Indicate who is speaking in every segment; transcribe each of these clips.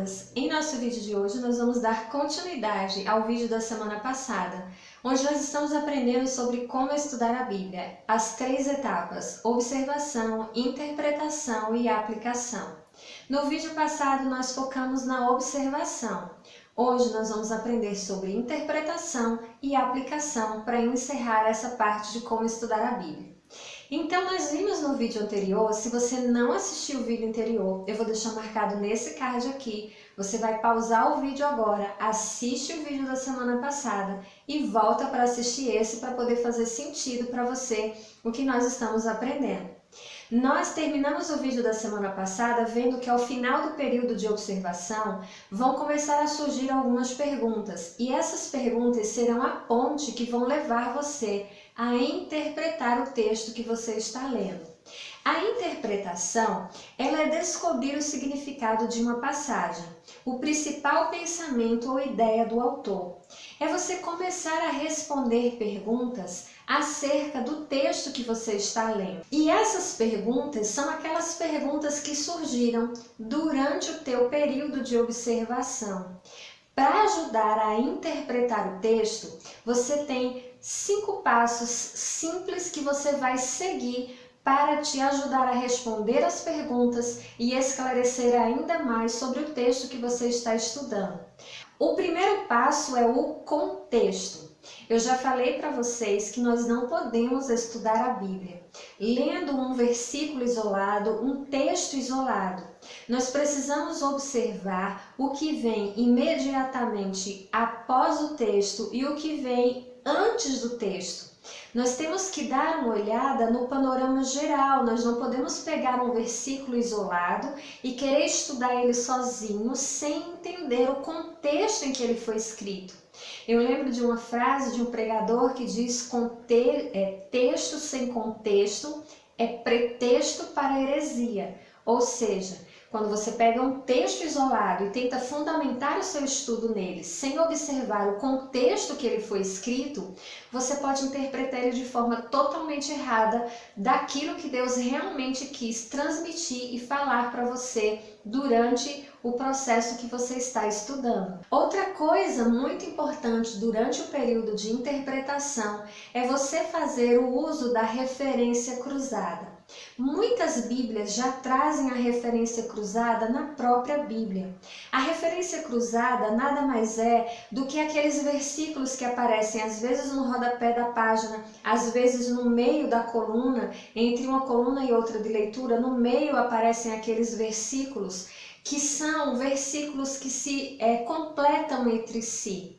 Speaker 1: bem-vindas! Em nosso vídeo de hoje nós vamos dar continuidade ao vídeo da semana passada, onde nós estamos aprendendo sobre como estudar a Bíblia, as 3 etapas: observação, interpretação e aplicação. No vídeo passado nós focamos na observação. Hoje nós vamos aprender sobre interpretação e aplicação para encerrar essa parte de como estudar a Bíblia. Então, nós vimos no vídeo anterior. Se você não assistiu o vídeo anterior, eu vou deixar marcado nesse card aqui. Você vai pausar o vídeo agora, assiste o vídeo da semana passada e volta para assistir esse para poder fazer sentido para você o que nós estamos aprendendo. Nós terminamos o vídeo da semana passada vendo que ao final do período de observação vão começar a surgir algumas perguntas, e essas perguntas serão a ponte que vão levar você a interpretar o texto que você está lendo. A interpretação, ela é descobrir o significado de uma passagem, o principal pensamento ou ideia do autor. É você começar a responder perguntas acerca do texto que você está lendo. E essas perguntas são aquelas perguntas que surgiram durante o teu período de observação. Para ajudar a interpretar o texto, você tem 5 passos simples que você vai seguir para te ajudar a responder as perguntas e esclarecer ainda mais sobre o texto que você está estudando. O primeiro passo é o contexto. Eu já falei para vocês que nós não podemos estudar a Bíblia lendo um versículo isolado, um texto isolado. Nós precisamos observar o que vem imediatamente após o texto e o que vem antes do texto. Nós temos que dar uma olhada no panorama geral. Nós não podemos pegar um versículo isolado e querer estudar ele sozinho sem entender o contexto em que ele foi escrito. Eu lembro de uma frase de um pregador que diz: texto sem contexto é pretexto para heresia. Ou seja, quando você pega um texto isolado e tenta fundamentar o seu estudo nele sem observar o contexto que ele foi escrito, você pode interpretar ele de forma totalmente errada daquilo que Deus realmente quis transmitir e falar para você durante o processo que você está estudando. Outra coisa muito importante durante o período de interpretação é você fazer o uso da referência cruzada. Muitas Bíblias já trazem a referência cruzada na própria Bíblia. A referência cruzada nada mais é do que aqueles versículos que aparecem às vezes no rodapé da página, às vezes no meio da coluna, entre uma coluna e outra de leitura, no meio aparecem aqueles versículos que são versículos que se completam entre si.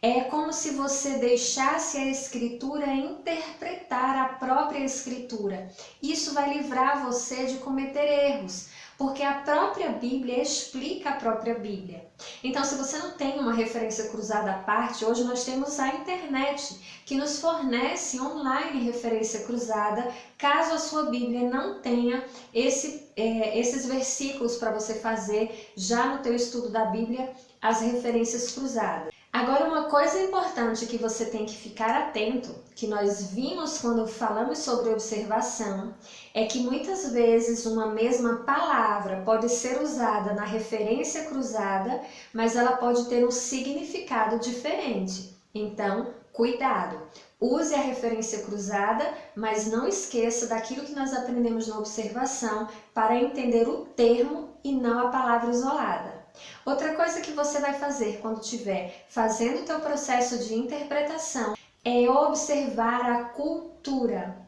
Speaker 1: É como se você deixasse a Escritura interpretar a própria Escritura. Isso vai livrar você de cometer erros, porque a própria Bíblia explica a própria Bíblia. Então, se você não tem uma referência cruzada à parte, hoje nós temos a internet, que nos fornece online referência cruzada, caso a sua Bíblia não tenha esses versículos para você fazer já no teu estudo da Bíblia, as referências cruzadas. Agora, uma coisa importante que você tem que ficar atento, que nós vimos quando falamos sobre observação, é que muitas vezes uma mesma palavra pode ser usada na referência cruzada, mas ela pode ter um significado diferente. Então, cuidado! Use a referência cruzada, mas não esqueça daquilo que nós aprendemos na observação para entender o termo e não a palavra isolada. Outra coisa que você vai fazer quando estiver fazendo o teu processo de interpretação é observar a cultura.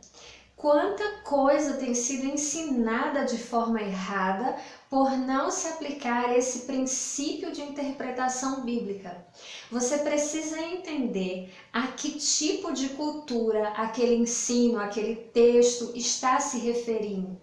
Speaker 1: Quanta coisa tem sido ensinada de forma errada por não se aplicar esse princípio de interpretação bíblica. Você precisa entender a que tipo de cultura aquele ensino, aquele texto está se referindo.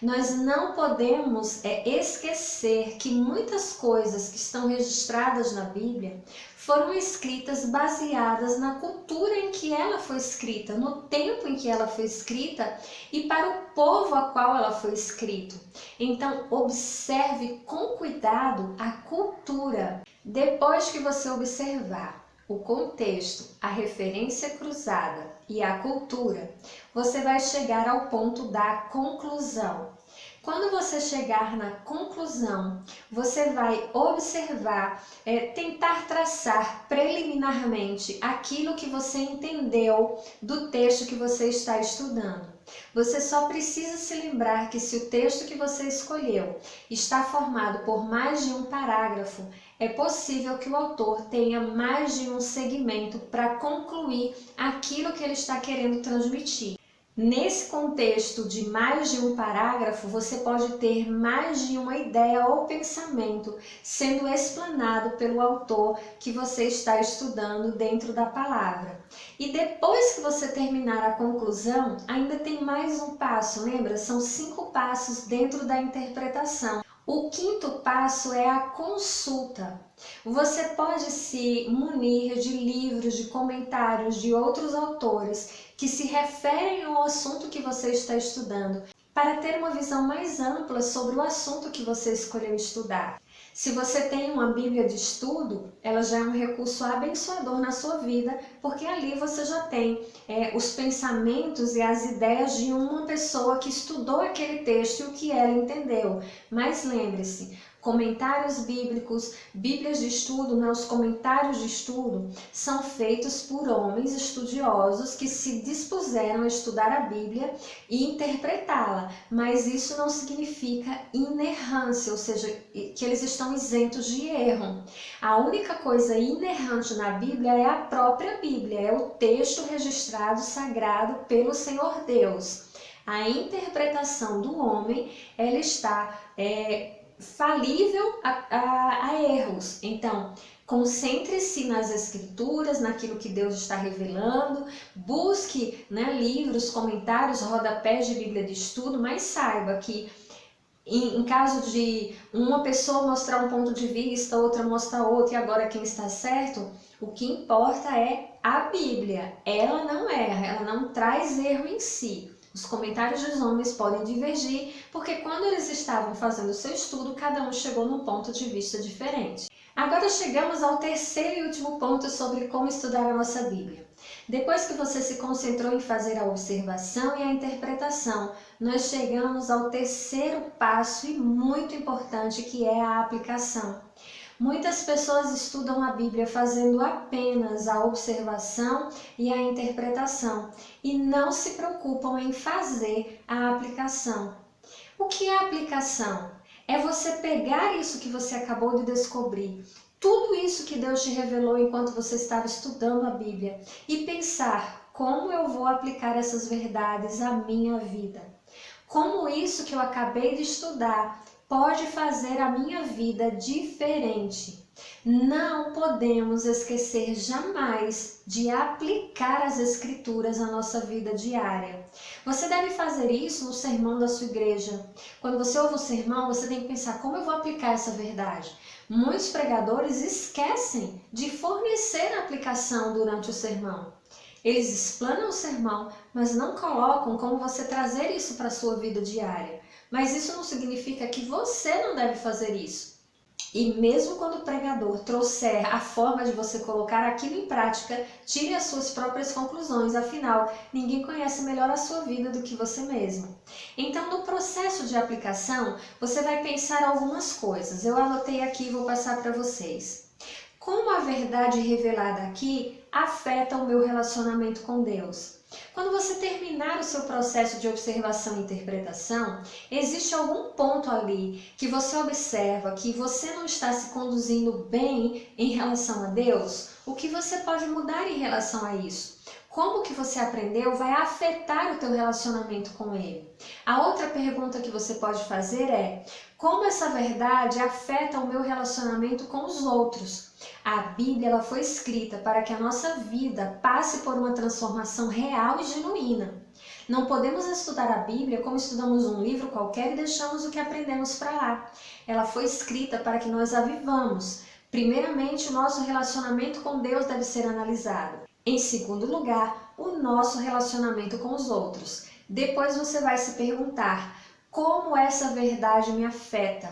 Speaker 1: Nós não podemos esquecer que muitas coisas que estão registradas na Bíblia foram escritas baseadas na cultura em que ela foi escrita, no tempo em que ela foi escrita e para o povo a qual ela foi escrita. Então, observe com cuidado a cultura. Depois que você observar o contexto, a referência cruzada e a cultura, você vai chegar ao ponto da conclusão. Quando você chegar na conclusão, você vai observar, tentar traçar preliminarmente aquilo que você entendeu do texto que você está estudando. Você só precisa se lembrar que se o texto que você escolheu está formado por mais de um parágrafo, é possível que o autor tenha mais de um segmento para concluir aquilo que ele está querendo transmitir. Nesse contexto de mais de um parágrafo, você pode ter mais de uma ideia ou pensamento sendo explanado pelo autor que você está estudando dentro da palavra. E depois que você terminar a conclusão, ainda tem mais um passo, lembra? São 5 passos dentro da interpretação. O 5º passo é a consulta. Você pode se munir de livros, de comentários de outros autores que se referem ao assunto que você está estudando, para ter uma visão mais ampla sobre o assunto que você escolheu estudar. Se você tem uma Bíblia de estudo, ela já é um recurso abençoador na sua vida, porque ali você já tem os pensamentos e as ideias de uma pessoa que estudou aquele texto e o que ela entendeu. Mas lembre-se, comentários bíblicos, Bíblias de estudo, os comentários de estudo são feitos por homens estudiosos que se dispuseram a estudar a Bíblia e interpretá-la, mas isso não significa inerrância, ou seja, que eles estão isentos de erro. A única coisa inerrante na Bíblia é a própria Bíblia, é o texto registrado sagrado pelo Senhor Deus. A interpretação do homem, ela está falível a erros. Então, concentre-se nas escrituras, naquilo que Deus está revelando, busque livros, comentários, rodapés de Bíblia de estudo, mas saiba que em caso de uma pessoa mostrar um ponto de vista, outra mostra outro, e agora quem está certo, o que importa é a Bíblia. Ela não erra, ela não traz erro em si. Os comentários dos homens podem divergir, porque quando eles estavam fazendo o seu estudo, cada um chegou num ponto de vista diferente. Agora chegamos ao 3º e último ponto sobre como estudar a nossa Bíblia. Depois que você se concentrou em fazer a observação e a interpretação, nós chegamos ao 3º passo e muito importante, que é a aplicação. Muitas pessoas estudam a Bíblia fazendo apenas a observação e a interpretação e não se preocupam em fazer a aplicação. O que é aplicação? É você pegar isso que você acabou de descobrir, tudo isso que Deus te revelou enquanto você estava estudando a Bíblia, e pensar: como eu vou aplicar essas verdades à minha vida? Como isso que eu acabei de estudar pode fazer a minha vida diferente? Não podemos esquecer jamais de aplicar as Escrituras à nossa vida diária. Você deve fazer isso no sermão da sua igreja. Quando você ouve o sermão, você tem que pensar: como eu vou aplicar essa verdade? Muitos pregadores esquecem de fornecer a aplicação durante o sermão. Eles explanam o sermão, mas não colocam como você trazer isso para a sua vida diária. Mas isso não significa que você não deve fazer isso. E mesmo quando o pregador trouxer a forma de você colocar aquilo em prática, tire as suas próprias conclusões, afinal, ninguém conhece melhor a sua vida do que você mesmo. Então, no processo de aplicação, você vai pensar algumas coisas. Eu anotei aqui e vou passar para vocês. Como a verdade revelada aqui afeta o meu relacionamento com Deus? Quando você terminar o seu processo de observação e interpretação, existe algum ponto ali que você observa que você não está se conduzindo bem em relação a Deus? O que você pode mudar em relação a isso? Como que você aprendeu vai afetar o teu relacionamento com Ele? A outra pergunta que você pode fazer é: como essa verdade afeta o meu relacionamento com os outros? A Bíblia ela foi escrita para que a nossa vida passe por uma transformação real e genuína. Não podemos estudar a Bíblia como estudamos um livro qualquer e deixamos o que aprendemos para lá. Ela foi escrita para que nós a vivamos. Primeiramente, o nosso relacionamento com Deus deve ser analisado. Em segundo lugar, o nosso relacionamento com os outros. Depois você vai se perguntar: como essa verdade me afeta?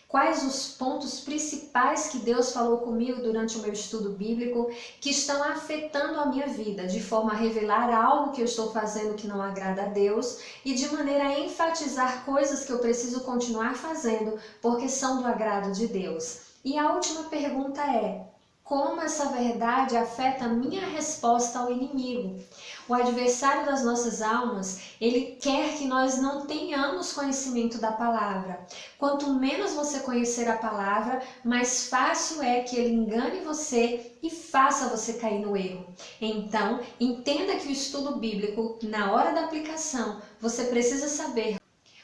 Speaker 1: Quais os pontos principais que Deus falou comigo durante o meu estudo bíblico que estão afetando a minha vida, de forma a revelar algo que eu estou fazendo que não agrada a Deus e de maneira a enfatizar coisas que eu preciso continuar fazendo porque são do agrado de Deus. E a última pergunta é: como essa verdade afeta a minha resposta ao inimigo? O adversário das nossas almas, ele quer que nós não tenhamos conhecimento da palavra. Quanto menos você conhecer a palavra, mais fácil é que ele engane você e faça você cair no erro. Então, entenda que o estudo bíblico, na hora da aplicação, você precisa saber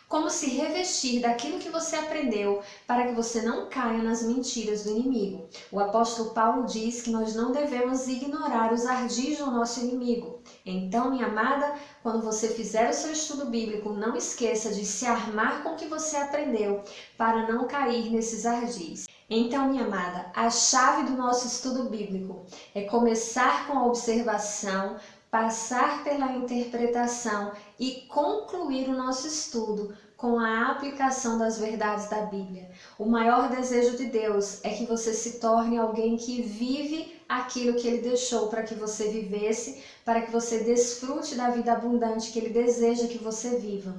Speaker 1: como se revestir daquilo que você aprendeu para que você não caia nas mentiras do inimigo. O apóstolo Paulo diz que nós não devemos ignorar os ardis do nosso inimigo. Então, minha amada, quando você fizer o seu estudo bíblico, não esqueça de se armar com o que você aprendeu para não cair nesses ardis. Então, minha amada, a chave do nosso estudo bíblico é começar com a observação, passar pela interpretação e concluir o nosso estudo com a aplicação das verdades da Bíblia. O maior desejo de Deus é que você se torne alguém que vive aquilo que Ele deixou para que você vivesse, para que você desfrute da vida abundante que Ele deseja que você viva.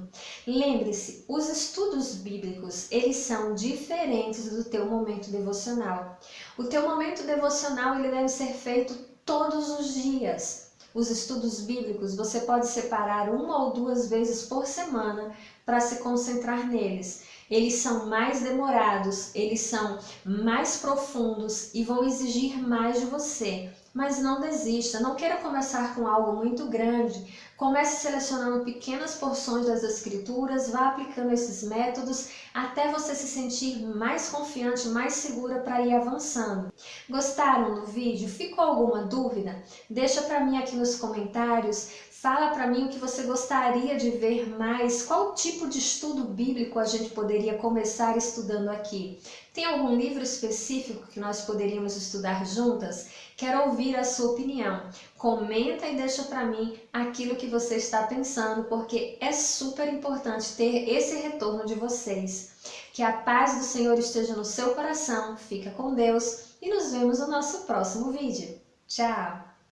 Speaker 1: Lembre-se, os estudos bíblicos, eles são diferentes do teu momento devocional. O teu momento devocional, ele deve ser feito todos os dias. Os estudos bíblicos, você pode separar 1 ou 2 vezes por semana para se concentrar neles. Eles são mais demorados, eles são mais profundos e vão exigir mais de você. Mas não desista, não queira começar com algo muito grande. Comece selecionando pequenas porções das Escrituras, vá aplicando esses métodos até você se sentir mais confiante, mais segura para ir avançando. Gostaram do vídeo? Ficou alguma dúvida? Deixa para mim aqui nos comentários. Fala para mim o que você gostaria de ver mais, qual tipo de estudo bíblico a gente poderia começar estudando aqui. Tem algum livro específico que nós poderíamos estudar juntas? Quero ouvir a sua opinião. Comenta e deixa para mim aquilo que você está pensando, porque é super importante ter esse retorno de vocês. Que a paz do Senhor esteja no seu coração, fica com Deus e nos vemos no nosso próximo vídeo. Tchau!